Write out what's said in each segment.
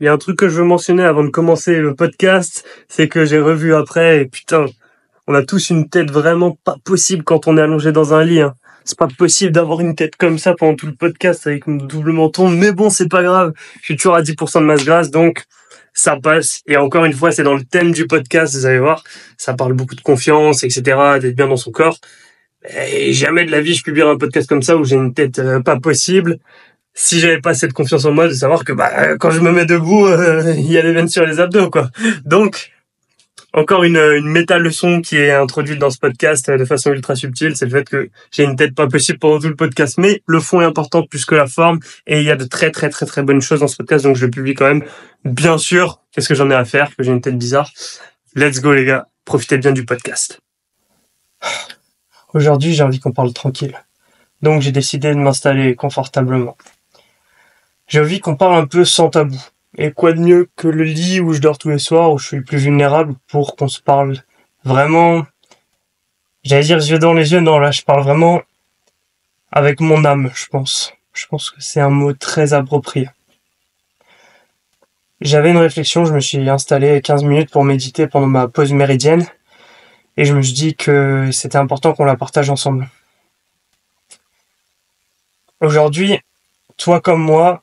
Il y a un truc que je veux mentionner avant de commencer le podcast, c'est que j'ai revu après et putain, on a tous une tête vraiment pas possible quand on est allongé dans un lit, hein. C'est pas possible d'avoir une tête comme ça pendant tout le podcast avec mon double menton, mais bon, c'est pas grave. Je suis toujours à 10% de masse grasse, donc ça passe. Et encore une fois, c'est dans le thème du podcast, vous allez voir. Ça parle beaucoup de confiance, etc., d'être bien dans son corps. Et jamais de la vie je publierai un podcast comme ça où j'ai une tête pas possible. Si j'avais pas cette confiance en moi de savoir que quand je me mets debout, il y a les veines sur les abdos, quoi. Donc, encore une méta leçon qui est introduite dans ce podcast de façon ultra subtile, c'est le fait que j'ai une tête pas possible pendant tout le podcast, mais le fond est important plus que la forme, et il y a de très très très très bonnes choses dans ce podcast, donc je le publie quand même. Bien sûr, qu'est-ce que j'en ai à faire, que j'ai une tête bizarre. Let's go les gars, profitez bien du podcast. Aujourd'hui, j'ai envie qu'on parle tranquille. Donc j'ai décidé de m'installer confortablement. J'ai envie qu'on parle un peu sans tabou. Et quoi de mieux que le lit où je dors tous les soirs, où je suis le plus vulnérable, pour qu'on se parle vraiment... J'allais dire yeux dans les yeux, non, là je parle vraiment avec mon âme, je pense. Je pense que c'est un mot très approprié. J'avais une réflexion, je me suis installé 15 minutes pour méditer pendant ma pause méridienne, et je me suis dit que c'était important qu'on la partage ensemble. Aujourd'hui, toi comme moi,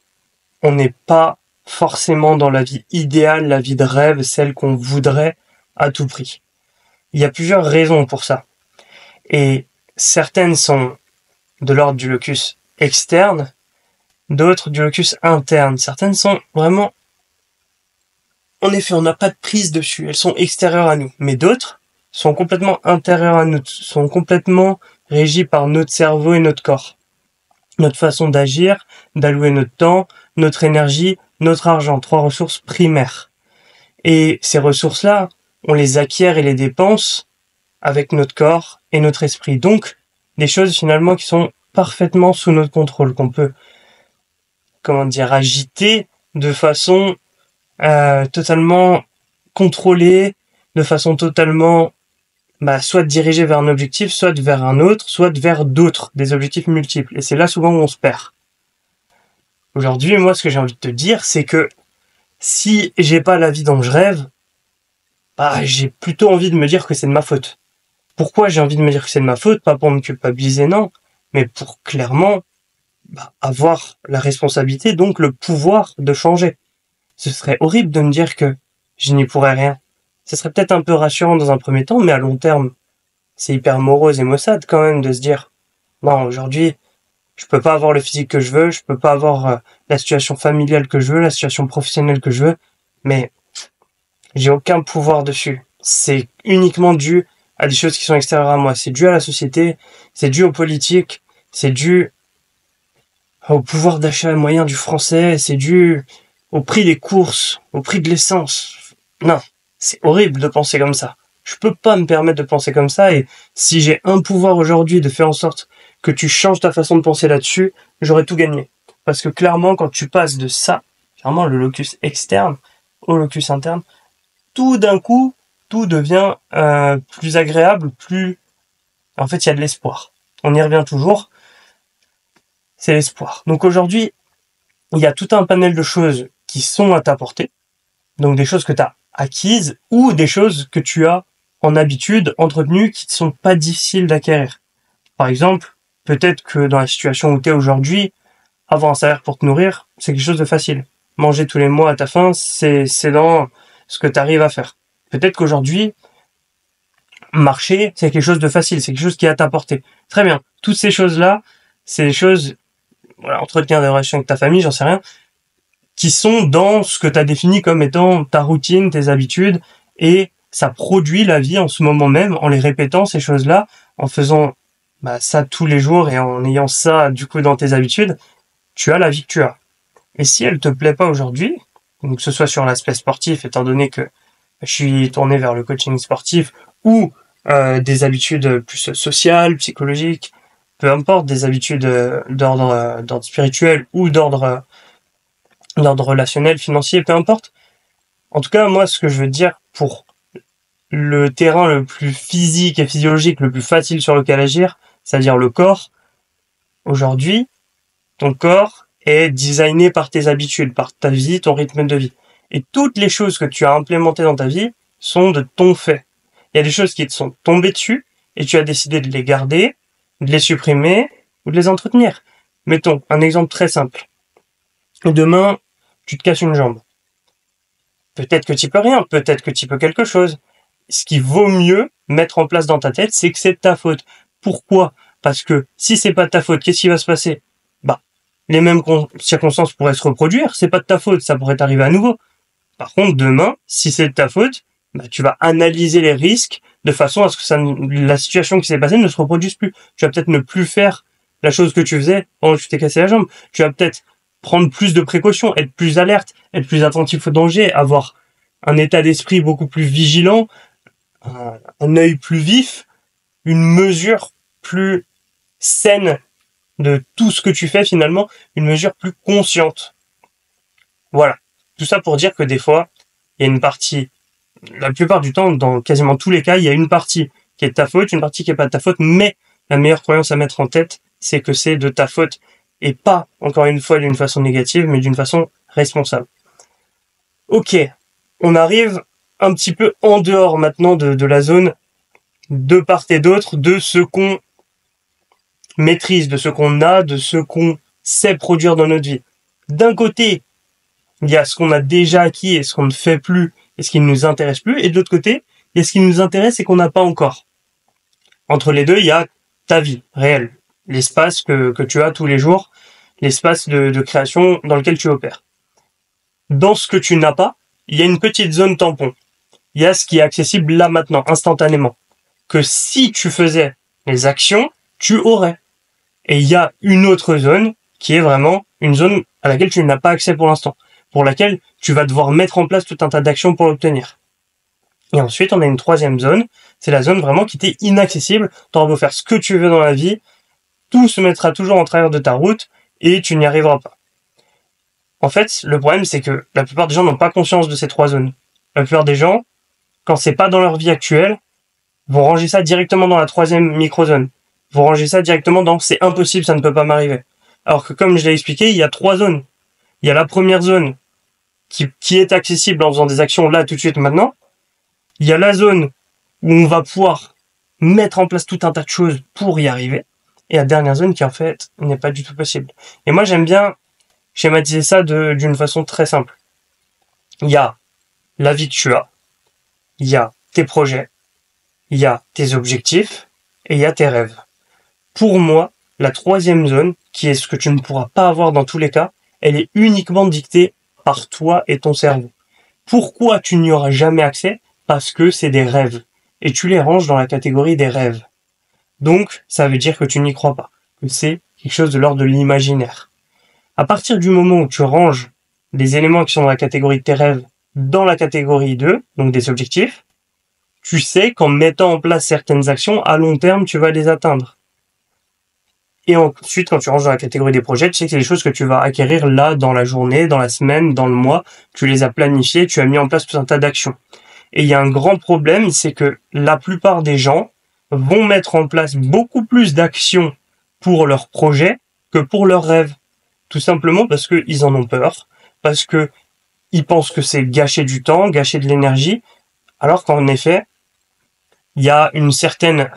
on n'est pas forcément dans la vie idéale, la vie de rêve, celle qu'on voudrait à tout prix. Il y a plusieurs raisons pour ça. Et certaines sont de l'ordre du locus externe, d'autres du locus interne. Certaines sont vraiment... En effet, on n'a pas de prise dessus, elles sont extérieures à nous. Mais d'autres sont complètement intérieures à nous, sont complètement régies par notre cerveau et notre corps. Notre façon d'agir, d'allouer notre temps, notre énergie, notre argent, 3 ressources primaires. Et ces ressources-là, on les acquiert et les dépense avec notre corps et notre esprit. Donc, des choses finalement qui sont parfaitement sous notre contrôle, qu'on peut, agiter de façon totalement contrôlée, de façon totalement soit dirigée vers un objectif, soit vers un autre, soit vers d'autres, des objectifs multiples. Et c'est là souvent où on se perd. Aujourd'hui, moi, ce que j'ai envie de te dire, c'est que si j'ai pas la vie dont je rêve, j'ai plutôt envie de me dire que c'est de ma faute. Pourquoi j'ai envie de me dire que c'est de ma faute? Pas pour me culpabiliser, non, mais pour clairement avoir la responsabilité, donc le pouvoir de changer. Ce serait horrible de me dire que je n'y pourrais rien. Ce serait peut-être un peu rassurant dans un premier temps, mais à long terme, c'est hyper morose et maussade quand même de se dire non, aujourd'hui, je peux pas avoir le physique que je veux, je peux pas avoir la situation familiale que je veux, la situation professionnelle que je veux, mais j'ai aucun pouvoir dessus. C'est uniquement dû à des choses qui sont extérieures à moi. C'est dû à la société, c'est dû aux politiques, c'est dû au pouvoir d'achat moyen du français, c'est dû au prix des courses, au prix de l'essence. Non, c'est horrible de penser comme ça. Je peux pas me permettre de penser comme ça, et si j'ai un pouvoir aujourd'hui de faire en sorte que tu changes ta façon de penser là-dessus, j'aurais tout gagné. Parce que clairement, quand tu passes de ça, clairement le locus externe au locus interne, tout d'un coup, tout devient plus agréable, plus... En fait, il y a de l'espoir. On y revient toujours. C'est l'espoir. Donc aujourd'hui, il y a tout un panel de choses qui sont à ta portée. Donc des choses que tu as acquises ou des choses que tu as en habitude entretenues qui ne sont pas difficiles d'acquérir. Par exemple, peut-être que dans la situation où tu es aujourd'hui, avoir un salaire pour te nourrir, c'est quelque chose de facile. Manger tous les mois à ta faim, c'est dans ce que tu arrives à faire. Peut-être qu'aujourd'hui, marcher, c'est quelque chose de facile, c'est quelque chose qui est à ta portée. Très bien. Toutes ces choses-là, c'est des choses, entretenir des relations avec ta famille, j'en sais rien, qui sont dans ce que tu as défini comme étant ta routine, tes habitudes, et ça produit la vie en ce moment même, en les répétant ces choses-là, en faisant ça tous les jours et en ayant ça du coup dans tes habitudes, tu as la vie que tu as. Et si elle te plaît pas aujourd'hui, donc que ce soit sur l'aspect sportif, étant donné que je suis tourné vers le coaching sportif, ou des habitudes plus sociales, psychologiques, peu importe, des habitudes d'ordre spirituel ou d'ordre relationnel, financier, peu importe. En tout cas, moi, ce que je veux dire pour le terrain le plus physique et physiologique, le plus facile sur lequel agir, c'est-à-dire le corps, aujourd'hui, ton corps est designé par tes habitudes, par ta vie, ton rythme de vie. Et toutes les choses que tu as implémentées dans ta vie sont de ton fait. Il y a des choses qui te sont tombées dessus et tu as décidé de les garder, de les supprimer ou de les entretenir. Mettons un exemple très simple. Demain, tu te casses une jambe. Peut-être que tu peux rien, peut-être que tu peux quelque chose. Ce qui vaut mieux mettre en place dans ta tête, c'est que c'est de ta faute. Pourquoi? Parce que si c'est pas de ta faute, qu'est-ce qui va se passer? Bah, les mêmes circonstances pourraient se reproduire, c'est pas de ta faute, ça pourrait t'arriver à nouveau. Par contre, demain, si c'est de ta faute, bah, tu vas analyser les risques de façon à ce que la situation qui s'est passée ne se reproduise plus. Tu vas peut-être ne plus faire la chose que tu faisais pendant que tu t'es cassé la jambe. Tu vas peut-être prendre plus de précautions, être plus alerte, être plus attentif aux dangers, avoir un état d'esprit beaucoup plus vigilant, un œil plus vif, une mesure plus saine de tout ce que tu fais finalement, une mesure plus consciente. Voilà. Tout ça pour dire que des fois, il y a une partie, la plupart du temps, dans quasiment tous les cas, il y a une partie qui est de ta faute, une partie qui est pas de ta faute, mais la meilleure croyance à mettre en tête, c'est que c'est de ta faute. Et pas, encore une fois, d'une façon négative, mais d'une façon responsable. Ok. On arrive un petit peu en dehors maintenant de la zone de part et d'autre de ce qu'on maîtrise, de ce qu'on a, de ce qu'on sait produire dans notre vie. D'un côté, il y a ce qu'on a déjà acquis et ce qu'on ne fait plus et ce qui ne nous intéresse plus. Et de l'autre côté, il y a ce qui nous intéresse et qu'on n'a pas encore. Entre les deux, il y a ta vie réelle, l'espace que tu as tous les jours, l'espace de création dans lequel tu opères. Dans ce que tu n'as pas, il y a une petite zone tampon. Il y a ce qui est accessible là maintenant, instantanément. Que si tu faisais les actions, tu aurais. Et il y a une autre zone qui est vraiment une zone à laquelle tu n'as pas accès pour l'instant, pour laquelle tu vas devoir mettre en place tout un tas d'actions pour l'obtenir. Et ensuite, on a une troisième zone, c'est la zone vraiment qui t'est inaccessible. Tu auras beau faire ce que tu veux dans la vie, tout se mettra toujours en travers de ta route et tu n'y arriveras pas. En fait, le problème, c'est que la plupart des gens n'ont pas conscience de ces trois zones. La plupart des gens, quand c'est pas dans leur vie actuelle, vont ranger ça directement dans la troisième microzone. Vont ranger ça directement dans c'est impossible, ça ne peut pas m'arriver. Alors que comme je l'ai expliqué, il y a trois zones. Il y a la première zone qui est accessible en faisant des actions là tout de suite maintenant. Il y a la zone où on va pouvoir mettre en place tout un tas de choses pour y arriver. Et la dernière zone qui en fait n'est pas du tout possible. Et moi j'aime bien schématiser ça d'une façon très simple. Il y a la vie que tu as, il y a tes projets, il y a tes objectifs et il y a tes rêves. Pour moi, la troisième zone, qui est ce que tu ne pourras pas avoir dans tous les cas, elle est uniquement dictée par toi et ton cerveau. Pourquoi tu n'y auras jamais accès? Parce que c'est des rêves. Et tu les ranges dans la catégorie des rêves. Donc, ça veut dire que tu n'y crois pas. Que c'est quelque chose de l'ordre de l'imaginaire. À partir du moment où tu ranges les éléments qui sont dans la catégorie de tes rêves dans la catégorie 2, donc des objectifs, tu sais qu'en mettant en place certaines actions, à long terme, tu vas les atteindre. Et ensuite, quand tu ranges dans la catégorie des projets, tu sais que c'est des choses que tu vas acquérir là, dans la journée, dans la semaine, dans le mois. Tu les as planifiées, tu as mis en place tout un tas d'actions. Et il y a un grand problème, c'est que la plupart des gens vont mettre en place beaucoup plus d'actions pour leurs projets que pour leurs rêves. Tout simplement parce qu'ils en ont peur, parce que ils pensent que c'est gâcher du temps, gâcher de l'énergie, alors qu'en effet, il y a une certaine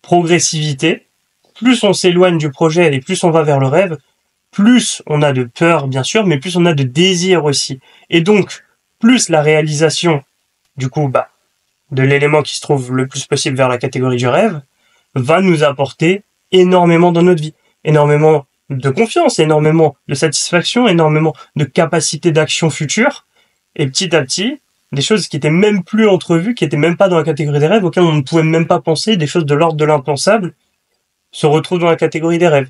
progressivité. Plus on s'éloigne du projet et plus on va vers le rêve, plus on a de peur, bien sûr, mais plus on a de désir aussi. Et donc, plus la réalisation, du coup, de l'élément qui se trouve le plus possible vers la catégorie du rêve, va nous apporter énormément dans notre vie. Énormément de confiance, énormément de satisfaction, énormément de capacité d'action future. Et petit à petit, des choses qui étaient même plus entrevues, qui étaient même pas dans la catégorie des rêves, auxquelles on ne pouvait même pas penser, des choses de l'ordre de l'impensable, se retrouvent dans la catégorie des rêves.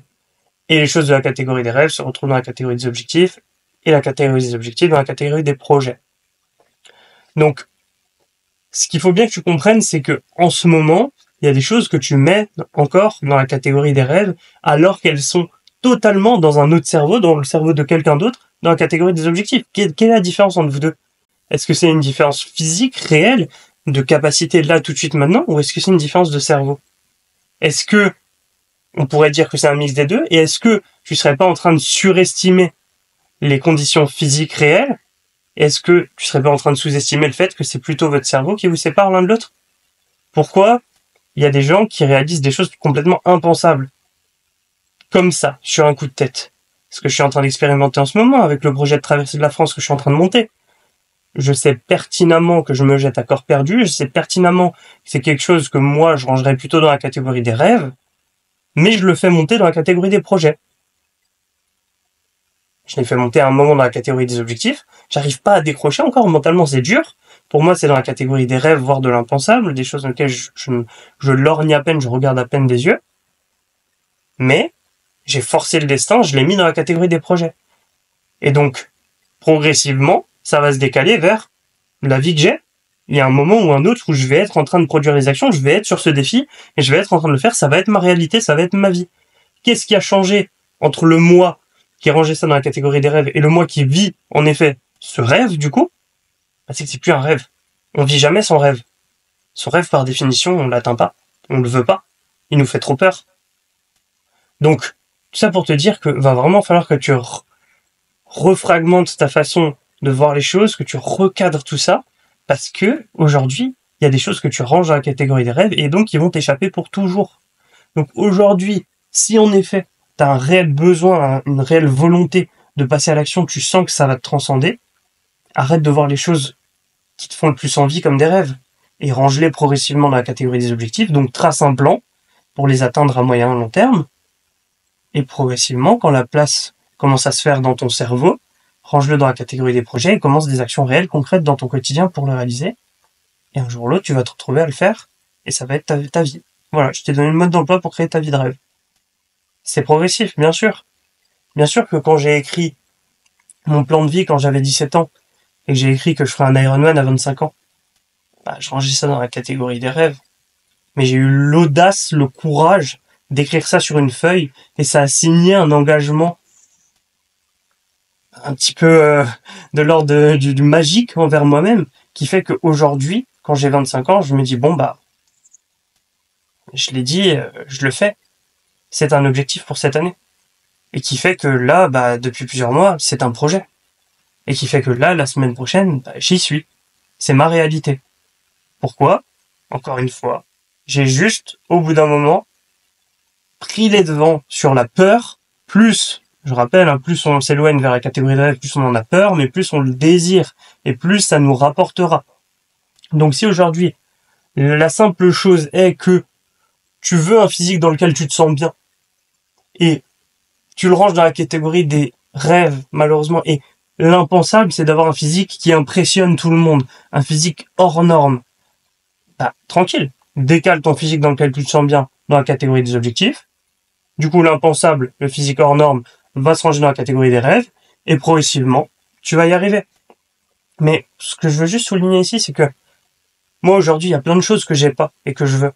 Et les choses de la catégorie des rêves se retrouvent dans la catégorie des objectifs, et la catégorie des objectifs dans la catégorie des projets. Donc, ce qu'il faut bien que tu comprennes, c'est que en ce moment, il y a des choses que tu mets encore dans la catégorie des rêves, alors qu'elles sont totalement dans un autre cerveau, dans le cerveau de quelqu'un d'autre, dans la catégorie des objectifs. Quelle est la différence entre vous deux? Est-ce que c'est une différence physique, réelle, de capacité là tout de suite maintenant, ou est-ce que c'est une différence de cerveau? Est-ce que on pourrait dire que c'est un mix des deux, et est-ce que tu serais pas en train de surestimer les conditions physiques réelles Est-ce que tu serais pas en train de sous-estimer le fait que c'est plutôt votre cerveau qui vous sépare l'un de l'autre? Pourquoi il y a des gens qui réalisent des choses complètement impensables, comme ça, sur un coup de tête? Ce que je suis en train d'expérimenter en ce moment avec le projet de traversée de la France que je suis en train de monter. Je sais pertinemment que je me jette à corps perdu, je sais pertinemment que c'est quelque chose que moi je rangerais plutôt dans la catégorie des rêves, mais je le fais monter dans la catégorie des projets. Je l'ai fait monter à un moment dans la catégorie des objectifs, j'arrive pas à décrocher encore, mentalement c'est dur. Pour moi c'est dans la catégorie des rêves, voire de l'impensable, des choses dans lesquelles je lorgne à peine, je regarde à peine des yeux. Mais j'ai forcé le destin, je l'ai mis dans la catégorie des projets. Et donc, progressivement, ça va se décaler vers la vie que j'ai. Il y a un moment ou un autre où je vais être en train de produire les actions, je vais être sur ce défi, et je vais être en train de le faire, ça va être ma réalité, ça va être ma vie. Qu'est-ce qui a changé entre le moi qui a rangé ça dans la catégorie des rêves et le moi qui vit, en effet, ce rêve, du coup? C'est que c'est plus un rêve. On vit jamais son rêve. Son rêve, par définition, on l'atteint pas. On le veut pas. Il nous fait trop peur. Donc, tout ça pour te dire que va vraiment falloir que tu refragmentes ta façon de voir les choses, que tu recadres tout ça, parce que aujourd'hui, il y a des choses que tu ranges dans la catégorie des rêves et donc qui vont t'échapper pour toujours. Donc aujourd'hui, si en effet, tu as un réel besoin, une réelle volonté de passer à l'action, tu sens que ça va te transcender, arrête de voir les choses qui te font le plus envie comme des rêves et range-les progressivement dans la catégorie des objectifs. Donc trace un plan pour les atteindre à moyen et long terme et progressivement, quand la place commence à se faire dans ton cerveau, range-le dans la catégorie des projets et commence des actions réelles, concrètes dans ton quotidien pour le réaliser. Et un jour ou l'autre, tu vas te retrouver à le faire et ça va être ta vie. Voilà, je t'ai donné le mode d'emploi pour créer ta vie de rêve. C'est progressif, bien sûr. Bien sûr que quand j'ai écrit mon plan de vie quand j'avais 17 ans et que j'ai écrit que je ferais un Ironman à 25 ans, je rangeais ça dans la catégorie des rêves. Mais j'ai eu l'audace, le courage d'écrire ça sur une feuille et ça a signé un engagement un petit peu de l'ordre du magique envers moi-même qui fait qu'aujourd'hui, quand j'ai 25 ans, je me dis je l'ai dit, je le fais. C'est un objectif pour cette année. Et qui fait que là, depuis plusieurs mois, c'est un projet. Et qui fait que là, la semaine prochaine, j'y suis. C'est ma réalité. Pourquoi? Encore une fois, j'ai juste, au bout d'un moment, pris les devants sur la peur, plus, je rappelle, plus on s'éloigne vers la catégorie de rêve, plus on en a peur, mais plus on le désire, et plus ça nous rapportera. Donc si aujourd'hui, la simple chose est que tu veux un physique dans lequel tu te sens bien, et tu le ranges dans la catégorie des rêves, malheureusement, et l'impensable, c'est d'avoir un physique qui impressionne tout le monde, un physique hors norme. Tranquille, décale ton physique dans lequel tu te sens bien dans la catégorie des objectifs. Du coup, l'impensable, le physique hors norme, va se ranger dans la catégorie des rêves, et progressivement, tu vas y arriver. Mais ce que je veux juste souligner ici, c'est que moi, aujourd'hui, il y a plein de choses que j'ai pas et que je veux.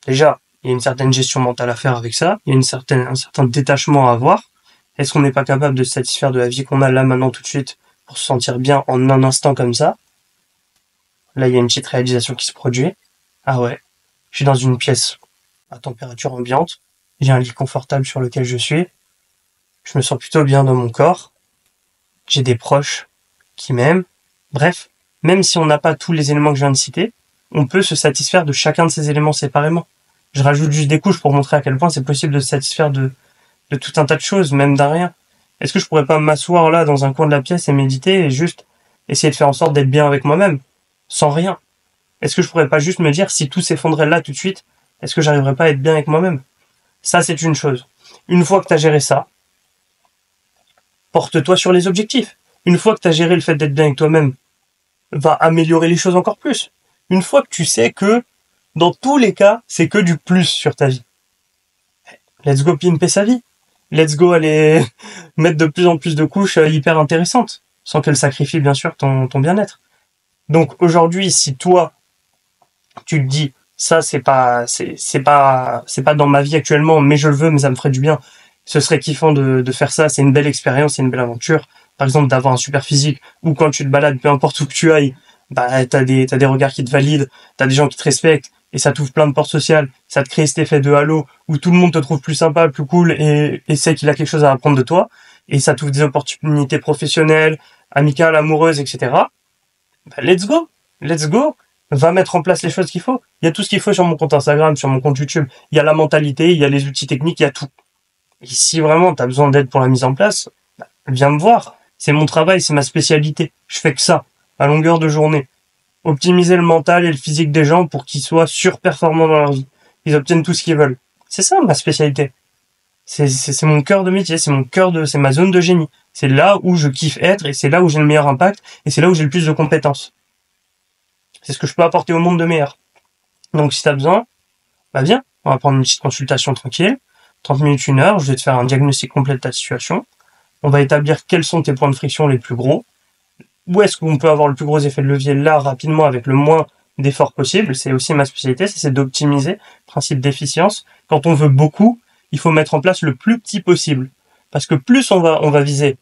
Déjà, il y a une certaine gestion mentale à faire avec ça, il y a un certain détachement à avoir. Est-ce qu'on n'est pas capable de se satisfaire de la vie qu'on a là, maintenant, tout de suite, pour se sentir bien en un instant comme ça? Là, il y a une petite réalisation qui se produit. Ah ouais, je suis dans une pièce à température ambiante, j'ai un lit confortable sur lequel je suis, je me sens plutôt bien dans mon corps, j'ai des proches qui m'aiment. Bref, même si on n'a pas tous les éléments que je viens de citer, on peut se satisfaire de chacun de ces éléments séparément. Je rajoute juste des couches pour montrer à quel point c'est possible de se satisfaire de tout un tas de choses, même d'un rien. Est-ce que je pourrais pas m'asseoir là dans un coin de la pièce et méditer et juste essayer de faire en sorte d'être bien avec moi-même, sans rien? Est-ce que je pourrais pas juste me dire, si tout s'effondrait là tout de suite, est-ce que j'arriverais pas à être bien avec moi-même? Ça, c'est une chose. Une fois que tu as géré ça, porte-toi sur les objectifs. Une fois que tu as géré le fait d'être bien avec toi-même, va améliorer les choses encore plus. Une fois que tu sais que, dans tous les cas, c'est que du plus sur ta vie. Let's go pimper sa vie. Let's go aller mettre de plus en plus de couches hyper intéressantes, sans qu'elle sacrifie bien sûr ton bien-être. Donc aujourd'hui, si toi, tu te dis, ça c'est pas dans ma vie actuellement, mais je le veux, mais ça me ferait du bien, ce serait kiffant de faire ça, c'est une belle expérience, c'est une belle aventure, par exemple d'avoir un super physique, ou quand tu te balades, peu importe où que tu ailles, t'as des regards qui te valident, t'as des gens qui te respectent, et ça t'ouvre plein de portes sociales, ça te crée cet effet de halo, où tout le monde te trouve plus sympa, plus cool, et sait qu'il a quelque chose à apprendre de toi, et ça t'ouvre des opportunités professionnelles, amicale, amoureuse, etc. Bah, let's go, let's go. Va mettre en place les choses qu'il faut. Il y a tout ce qu'il faut sur mon compte Instagram, sur mon compte YouTube. Il y a la mentalité, il y a les outils techniques, il y a tout. Et si vraiment t'as besoin d'aide pour la mise en place, bah, viens me voir. C'est mon travail, c'est ma spécialité. Je fais que ça, à longueur de journée. Optimiser le mental et le physique des gens pour qu'ils soient surperformants dans leur vie. Ils obtiennent tout ce qu'ils veulent. C'est ça ma spécialité. C'est mon cœur de métier, c'est ma zone de génie. C'est là où je kiffe être et c'est là où j'ai le meilleur impact et c'est là où j'ai le plus de compétences. C'est ce que je peux apporter au monde de meilleur. Donc si t'as besoin, bah viens, on va prendre une petite consultation tranquille, 30 minutes, 1 heure, je vais te faire un diagnostic complet de ta situation. On va établir quels sont tes points de friction les plus gros. Où est-ce qu'on peut avoir le plus gros effet de levier là, rapidement, avec le moins d'efforts possible. C'est aussi ma spécialité, c'est d'optimiser, principe d'efficience. Quand on veut beaucoup, il faut mettre en place le plus petit possible. Parce que plus on va viser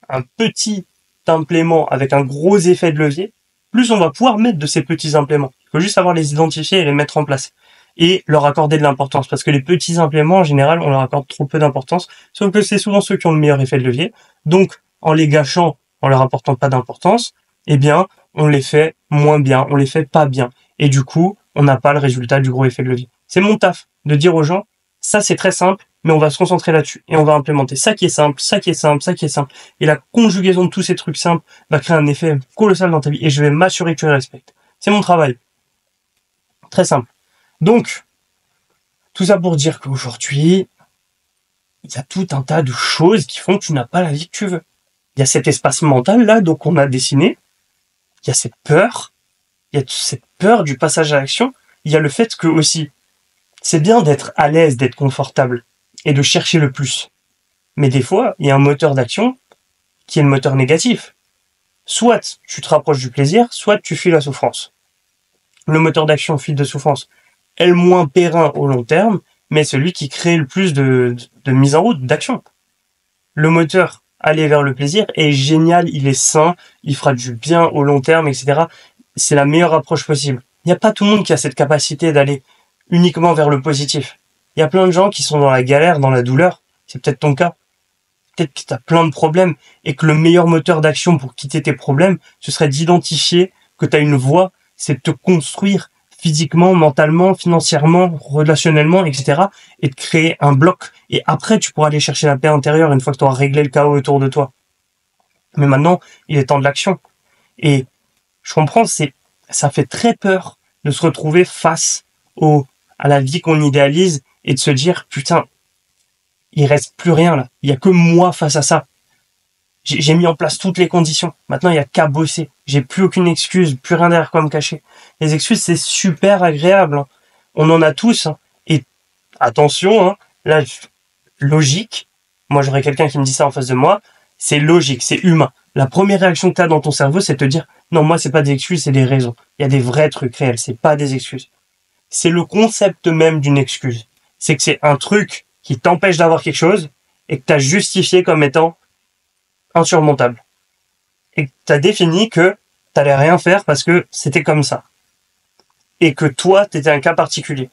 un petit implément avec un gros effet de levier, plus on va pouvoir mettre de ces petits impléments. Il faut juste savoir les identifier et les mettre en place. Et leur accorder de l'importance. Parce que les petits impléments, en général, on leur accorde trop peu d'importance. Sauf que c'est souvent ceux qui ont le meilleur effet de levier. Donc, en les gâchant, en leur apportant pas d'importance, eh bien, on les fait moins bien, on les fait pas bien. Et du coup, on n'a pas le résultat du gros effet de levier. C'est mon taf de dire aux gens, ça c'est très simple, mais on va se concentrer là-dessus. Et on va implémenter ça qui est simple, ça qui est simple, ça qui est simple. Et la conjugaison de tous ces trucs simples va créer un effet colossal dans ta vie. Et je vais m'assurer que tu les respectes. C'est mon travail. Très simple. Donc, tout ça pour dire qu'aujourd'hui, il y a tout un tas de choses qui font que tu n'as pas la vie que tu veux. Il y a cet espace mental là, donc on a dessiné. Il y a cette peur. Il y a cette peur du passage à l'action. Il y a le fait que aussi, c'est bien d'être à l'aise, d'être confortable et de chercher le plus. Mais des fois, il y a un moteur d'action qui est le moteur négatif. Soit tu te rapproches du plaisir, soit tu fuis la souffrance. Le moteur d'action fuite de souffrance est le moins périn au long terme, mais celui qui crée le plus de mise en route, d'action. Le moteur aller vers le plaisir est génial, il est sain, il fera du bien au long terme, etc. C'est la meilleure approche possible. Il n'y a pas tout le monde qui a cette capacité d'aller uniquement vers le positif. Il y a plein de gens qui sont dans la galère, dans la douleur. C'est peut-être ton cas. Peut-être que tu as plein de problèmes et que le meilleur moteur d'action pour quitter tes problèmes, ce serait d'identifier que tu as une voie, c'est de te construire physiquement, mentalement, financièrement, relationnellement, etc. et de créer un bloc. Et après, tu pourras aller chercher la paix intérieure une fois que tu auras réglé le chaos autour de toi. Mais maintenant, il est temps de l'action. Et je comprends, ça fait très peur de se retrouver face à la vie qu'on idéalise et de se dire, putain, il reste plus rien là. Il y a que moi face à ça. J'ai mis en place toutes les conditions. Maintenant, il y a qu'à bosser. J'ai plus aucune excuse, plus rien derrière quoi me cacher. Les excuses, c'est super agréable. Hein. On en a tous. Hein. Et attention, hein, là, logique. Moi, j'aurais quelqu'un qui me dit ça en face de moi. C'est logique, c'est humain. La première réaction que tu as dans ton cerveau, c'est de te dire, non, moi, c'est pas des excuses, c'est des raisons. Il y a des vrais trucs réels, c'est pas des excuses. C'est le concept même d'une excuse. C'est que c'est un truc qui t'empêche d'avoir quelque chose et que tu as justifié comme étant insurmontable. Et que tu as défini que t'allais rien faire parce que c'était comme ça. Et que toi, t'étais un cas particulier.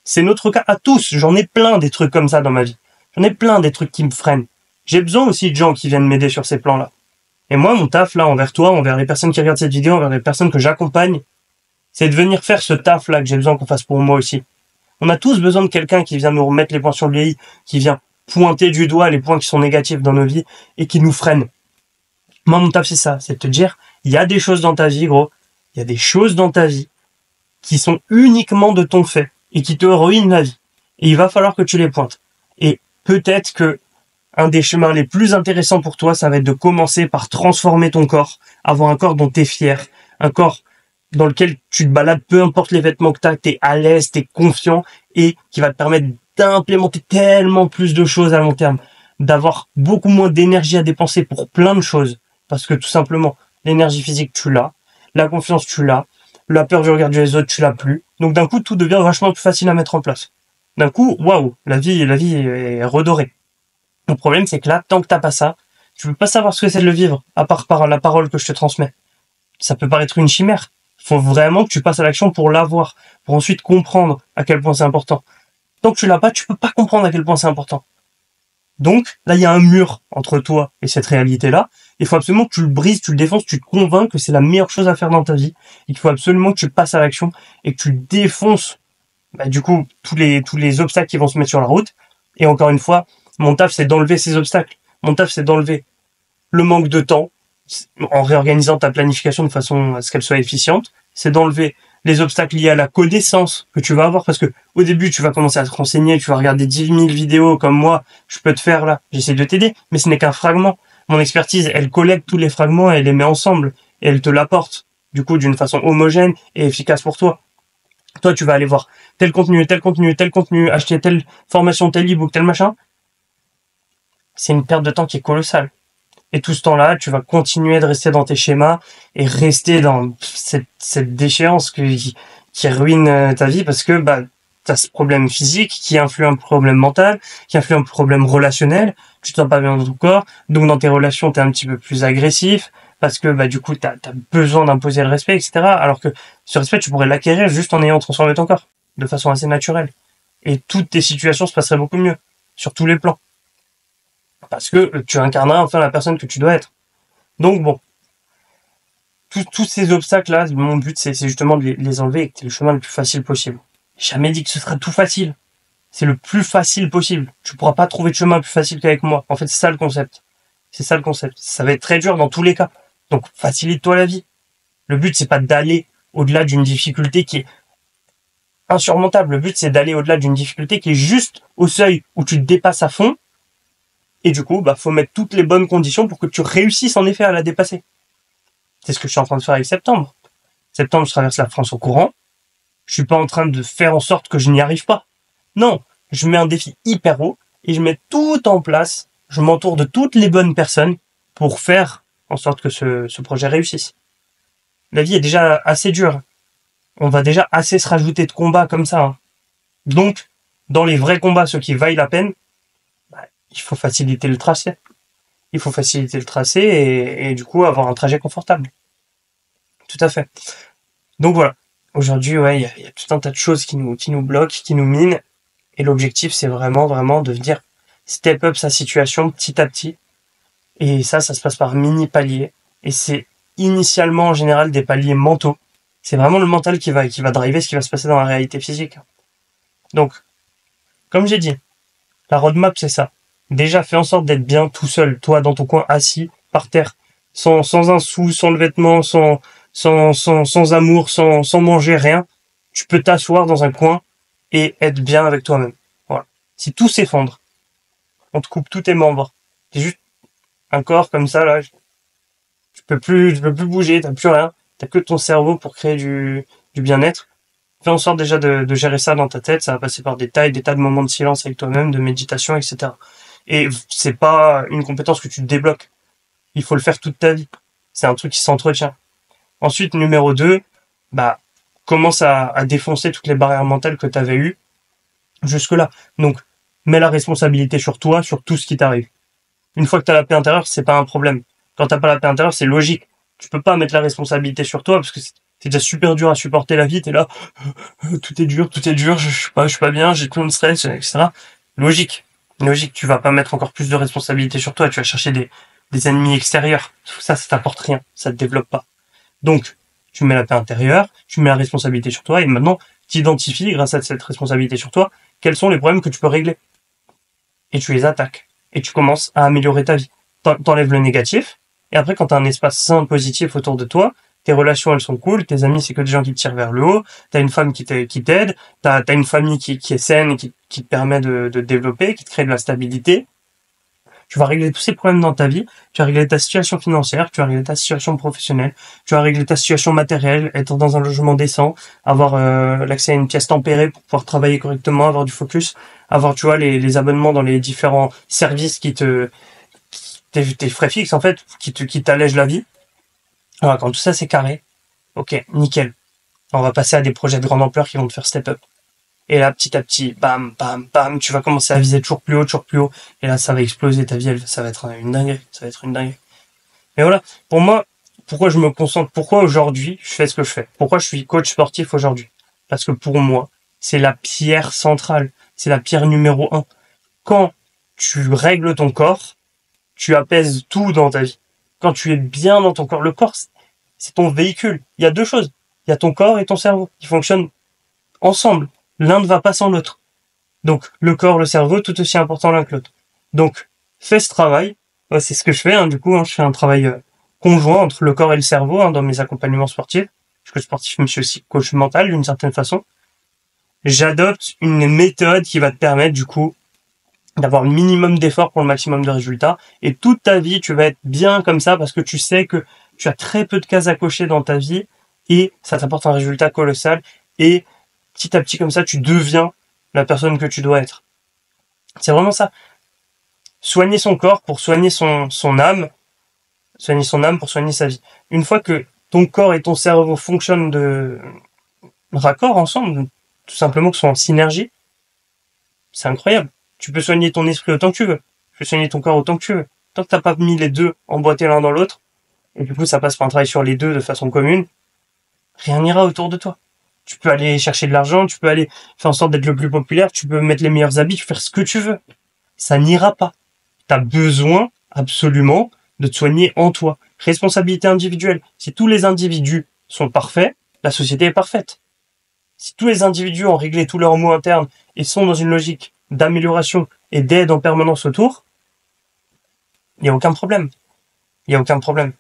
C'est notre cas à tous. J'en ai plein des trucs comme ça dans ma vie. J'en ai plein des trucs qui me freinent. J'ai besoin aussi de gens qui viennent m'aider sur ces plans-là. Et moi, mon taf, là, envers toi, envers les personnes qui regardent cette vidéo, envers les personnes que j'accompagne, c'est de venir faire ce taf-là que j'ai besoin qu'on fasse pour moi aussi. On a tous besoin de quelqu'un qui vient nous remettre les points sur le i, qui vient pointer du doigt les points qui sont négatifs dans nos vies et qui nous freinent. Moi, mon taf, c'est ça. C'est de te dire, il y a des choses dans ta vie, gros. Il y a des choses dans ta vie qui sont uniquement de ton fait et qui te ruinent la vie. Et il va falloir que tu les pointes. Et peut-être que un des chemins les plus intéressants pour toi, ça va être de commencer par transformer ton corps, avoir un corps dont tu es fier, un corps dans lequel tu te balades, peu importe les vêtements que tu as, tu es à l'aise, tu es confiant et qui va te permettre d'implémenter tellement plus de choses à long terme, d'avoir beaucoup moins d'énergie à dépenser pour plein de choses. Parce que tout simplement, l'énergie physique, tu l'as, la confiance, tu l'as, la peur du regard des autres, tu l'as plus. Donc d'un coup, tout devient vachement plus facile à mettre en place. D'un coup, waouh, la vie est redorée. Le problème, c'est que là, tant que t'as pas ça, tu peux pas savoir ce que c'est de le vivre, à part par la parole que je te transmets. Ça peut paraître une chimère. Faut vraiment que tu passes à l'action pour l'avoir, pour ensuite comprendre à quel point c'est important. Tant que tu l'as pas, tu peux pas comprendre à quel point c'est important. Donc, là, il y a un mur entre toi et cette réalité-là, Il faut absolument que tu le brises, tu le défonces, tu te convaincs que c'est la meilleure chose à faire dans ta vie. Il faut absolument que tu passes à l'action et que tu défonces, du coup, tous les obstacles qui vont se mettre sur la route. Et encore une fois, mon taf, c'est d'enlever ces obstacles. Mon taf, c'est d'enlever le manque de temps, en réorganisant ta planification de façon à ce qu'elle soit efficiente. C'est d'enlever les obstacles liés à la connaissance que tu vas avoir, parce que au début, tu vas commencer à te renseigner, tu vas regarder 10 000 vidéos comme moi, je peux te faire là. J'essaie de t'aider, mais ce n'est qu'un fragment. Mon expertise, elle collecte tous les fragments et elle les met ensemble, et elle te l'apporte, du coup, d'une façon homogène et efficace pour toi. Toi, tu vas aller voir tel contenu, tel contenu, tel contenu, acheter telle formation, tel e-book, tel machin. C'est une perte de temps qui est colossale. Et tout ce temps-là, tu vas continuer de rester dans tes schémas et rester dans cette déchéance qui ruine ta vie parce que t'as ce problème physique qui influe un problème mental, qui influe un problème relationnel. Tu te sens pas bien dans ton corps, donc dans tes relations, t'es un petit peu plus agressif parce que du coup, t'as besoin d'imposer le respect, etc. Alors que ce respect, tu pourrais l'acquérir juste en ayant transformé ton corps de façon assez naturelle. Et toutes tes situations se passeraient beaucoup mieux sur tous les plans. Parce que tu incarneras enfin la personne que tu dois être. Donc bon, tous ces obstacles-là, mon but c'est justement de les enlever et que c'est le chemin le plus facile possible. J'ai jamais dit que ce sera tout facile. C'est le plus facile possible. Tu pourras pas trouver de chemin plus facile qu'avec moi. En fait, c'est ça le concept. C'est ça le concept. Ça va être très dur dans tous les cas. Donc facilite-toi la vie. Le but c'est pas d'aller au-delà d'une difficulté qui est insurmontable. Le but c'est d'aller au-delà d'une difficulté qui est juste au seuil où tu te dépasses à fond. Et du coup, faut mettre toutes les bonnes conditions pour que tu réussisses en effet à la dépasser. C'est ce que je suis en train de faire avec septembre. Septembre, je traverse la France au courant. Je suis pas en train de faire en sorte que je n'y arrive pas. Non, je mets un défi hyper haut et je mets tout en place. Je m'entoure de toutes les bonnes personnes pour faire en sorte que ce projet réussisse. La vie est déjà assez dure. On va déjà assez se rajouter de combats comme ça. Donc, dans les vrais combats, ceux qui vaillent la peine, il faut faciliter le tracé. Il faut faciliter le tracé et du coup avoir un trajet confortable. Tout à fait. Donc voilà. Aujourd'hui, il y a tout un tas de choses qui nous bloquent, qui nous minent. Et l'objectif, c'est vraiment de venir step up sa situation petit à petit. Et ça se passe par mini paliers. Et c'est initialement en général des paliers mentaux. C'est vraiment le mental qui va driver ce qui va se passer dans la réalité physique. Donc, comme j'ai dit, la roadmap, c'est ça. Déjà, fais en sorte d'être bien tout seul, toi, dans ton coin, assis, par terre, sans un sou, sans le vêtement, sans amour, sans manger, rien. Tu peux t'asseoir dans un coin et être bien avec toi-même. Voilà. Si tout s'effondre, on te coupe tous tes membres. C'est juste un corps comme ça, là. Tu peux plus bouger, t'as plus rien. T'as que ton cerveau pour créer du bien-être. Fais en sorte déjà de gérer ça dans ta tête. Ça va passer par des tas de moments de silence avec toi-même, de méditation, etc. Et c'est pas une compétence que tu débloques. Il faut le faire toute ta vie. C'est un truc qui s'entretient. Ensuite, numéro 2, commence à défoncer toutes les barrières mentales que tu avais eues jusque-là. Donc, mets la responsabilité sur toi, sur tout ce qui t'arrive. Une fois que tu as la paix intérieure, c'est pas un problème. Quand t'as pas la paix intérieure, c'est logique. Tu peux pas mettre la responsabilité sur toi parce que c'est déjà super dur à supporter la vie. T'es là, tout est dur, je suis pas bien, j'ai plein de stress, etc. Logique, tu vas pas mettre encore plus de responsabilité sur toi, tu vas chercher des ennemis extérieurs. Ça t'apporte rien, ça te développe pas. Donc, tu mets la paix intérieure, tu mets la responsabilité sur toi et maintenant, t'identifies, grâce à cette responsabilité sur toi, quels sont les problèmes que tu peux régler. Et tu les attaques. Et tu commences à améliorer ta vie. T'enlèves le négatif, et après, quand t'as un espace sain, positif autour de toi, tes relations, elles sont cool, tes amis, c'est que des gens qui te tirent vers le haut, t'as une femme qui t'aide, t'as une famille qui est saine, qui te permet de développer, qui te crée de la stabilité. Tu vas régler tous ces problèmes dans ta vie, tu vas régler ta situation financière, tu vas régler ta situation professionnelle, tu vas régler ta situation matérielle, être dans un logement décent, avoir l'accès à une pièce tempérée pour pouvoir travailler correctement, avoir du focus, avoir, tu vois, les abonnements dans les différents services tes frais fixes, en fait, qui t'allègent la vie. Alors, quand tout ça c'est carré, ok, nickel. On va passer à des projets de grande ampleur qui vont te faire step up. Et là, petit à petit, bam, bam, bam, tu vas commencer à viser toujours plus haut. Et là, ça va exploser ta vie, ça va être une dinguerie. Mais voilà, pour moi, pourquoi je me concentre, pourquoi aujourd'hui je fais ce que je fais? Pourquoi je suis coach sportif aujourd'hui? Parce que pour moi, c'est la pierre centrale, c'est la pierre numéro 1. Quand tu règles ton corps, tu apaises tout dans ta vie. quand tu es bien dans ton corps. Le corps, c'est ton véhicule. Il y a deux choses. Il y a ton corps et ton cerveau qui fonctionnent ensemble. L'un ne va pas sans l'autre. Donc, le corps, le cerveau, tout aussi important l'un que l'autre. Donc, fais ce travail. Ouais, c'est ce que je fais, hein, du coup, hein, je fais un travail conjoint entre le corps et le cerveau dans mes accompagnements sportifs. Je suis coach sportif, mais je suis aussi coach mental d'une certaine façon. J'adopte une méthode qui va te permettre, du coup, d'avoir le minimum d'efforts pour le maximum de résultats. Et toute ta vie, tu vas être bien comme ça parce que tu sais que tu as très peu de cases à cocher dans ta vie et ça t'apporte un résultat colossal. Et petit à petit, comme ça, tu deviens la personne que tu dois être. C'est vraiment ça. Soigner son corps pour soigner son âme. Soigner son âme pour soigner sa vie. Une fois que ton corps et ton cerveau fonctionnent de raccord ensemble, tout simplement que sont en synergie, c'est incroyable. Tu peux soigner ton esprit autant que tu veux. Tu peux soigner ton corps autant que tu veux. Tant que t'as pas mis les deux emboîtés l'un dans l'autre, et du coup ça passe par un travail sur les deux de façon commune, rien n'ira autour de toi. Tu peux aller chercher de l'argent, tu peux aller faire en sorte d'être le plus populaire, tu peux mettre les meilleurs habits, tu peux faire ce que tu veux. Ça n'ira pas. T'as besoin, absolument, de te soigner en toi. Responsabilité individuelle. Si tous les individus sont parfaits, la société est parfaite. Si tous les individus ont réglé tous leurs maux internes et sont dans une logique d'amélioration et d'aide en permanence autour, il n'y a aucun problème. Il n'y a aucun problème.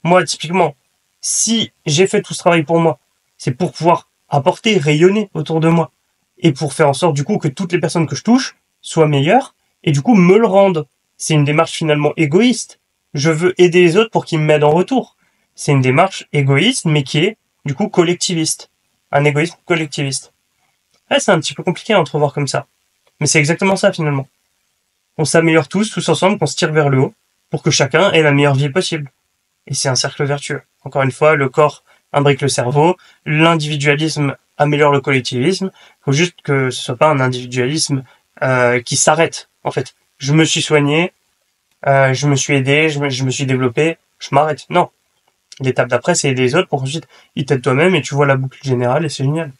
Moi, typiquement, si j'ai fait tout ce travail pour moi, c'est pour pouvoir apporter, rayonner autour de moi. Et pour faire en sorte, du coup, que toutes les personnes que je touche soient meilleures et du coup me le rendent. C'est une démarche finalement égoïste. Je veux aider les autres pour qu'ils m'aident en retour. C'est une démarche égoïste, mais qui est, du coup, collectiviste. Un égoïsme collectiviste. Ouais, c'est un petit peu compliqué à entrevoir comme ça. Mais c'est exactement ça, finalement. On s'améliore tous ensemble, qu'on se tire vers le haut, pour que chacun ait la meilleure vie possible. Et c'est un cercle vertueux. Encore une fois, le corps imbrique le cerveau, l'individualisme améliore le collectivisme. Il faut juste que ce soit pas un individualisme qui s'arrête, en fait. Je me suis soigné, je me suis aidé, je me suis développé, je m'arrête. Non. L'étape d'après, c'est aider les autres pour qu'ensuite ils t'aident toi-même et tu vois la boucle générale et c'est génial.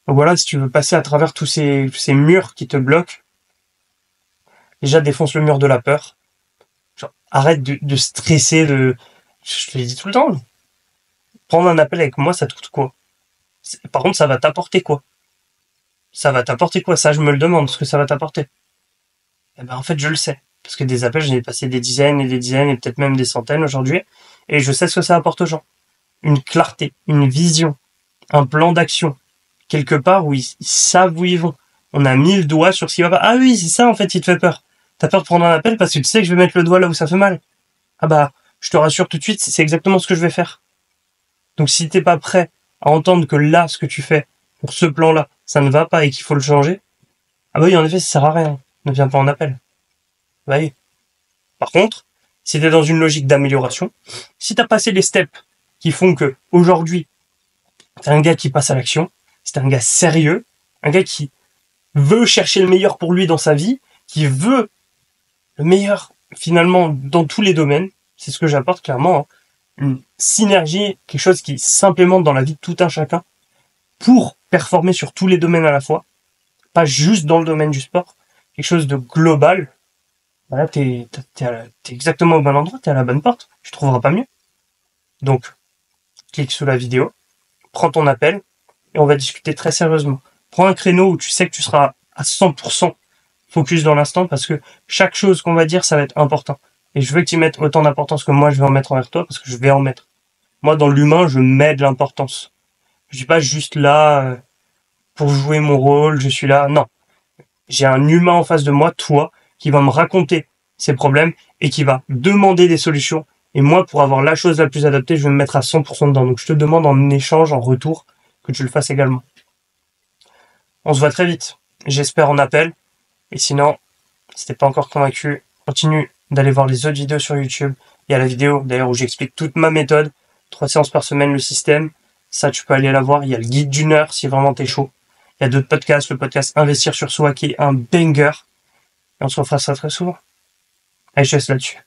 Donc voilà, si tu veux passer à travers tous ces murs qui te bloquent, déjà défonce le mur de la peur. Genre, arrête de stresser, je te l'ai dit tout le temps. Prendre un appel avec moi, ça te coûte quoi? Par contre, ça va t'apporter quoi? Ça va t'apporter quoi? Ça, je me le demande, ce que ça va t'apporter. Eh ben, en fait, je le sais. Parce que des appels, j'en ai passé des dizaines et des dizaines et peut-être même des centaines aujourd'hui. Et je sais ce que ça apporte aux gens. Une clarté, une vision, un plan d'action. Quelque part où ils savent où ils vont. On a mis le doigt sur ce qui va pas. Ah oui, c'est ça, en fait, qui te fait peur. T'as peur de prendre un appel parce que tu sais que je vais mettre le doigt là où ça fait mal. Ah bah, je te rassure tout de suite, c'est exactement ce que je vais faire. Donc si t'es pas prêt à entendre que là, ce que tu fais, pour ce plan-là, ça ne va pas et qu'il faut le changer, ah bah oui, en effet, ça sert à rien. Ne viens pas en appel. Bah oui. Par contre, si t'es dans une logique d'amélioration, si t'as passé les steps qui font que, aujourd'hui, t'es un gars qui passe à l'action, c'est un gars sérieux, un gars qui veut chercher le meilleur pour lui dans sa vie, qui veut le meilleur, finalement, dans tous les domaines, c'est ce que j'apporte clairement, hein. Une synergie, quelque chose qui s'implémente dans la vie de tout un chacun pour performer sur tous les domaines à la fois, pas juste dans le domaine du sport, quelque chose de global. Voilà, t'es exactement au bon endroit, t'es à la bonne porte, tu trouveras pas mieux. Donc, clique sous la vidéo, prends ton appel et on va discuter très sérieusement. Prends un créneau où tu sais que tu seras à 100% focus dans l'instant parce que chaque chose qu'on va dire, ça va être important. Et je veux que tu mettes autant d'importance que moi je vais en mettre envers toi parce que je vais en mettre. Moi, dans l'humain, je mets de l'importance. Je suis pas juste là pour jouer mon rôle, je suis là. Non. J'ai un humain en face de moi, toi, qui va me raconter ses problèmes et qui va demander des solutions. Et moi, pour avoir la chose la plus adaptée, je vais me mettre à 100% dedans. Donc, je te demande en échange, en retour, que tu le fasses également. On se voit très vite. J'espère en appel. Et sinon, si t'es pas encore convaincu, continue d'aller voir les autres vidéos sur YouTube. Il y a la vidéo, d'ailleurs, où j'explique toute ma méthode. 3 séances par semaine, le système. Ça, tu peux aller la voir. Il y a le guide d'une heure, si vraiment t'es chaud. Il y a d'autres podcasts. Le podcast Investir sur soi, qui est un banger. Et on se refera ça très souvent. Allez, je te laisse là-dessus.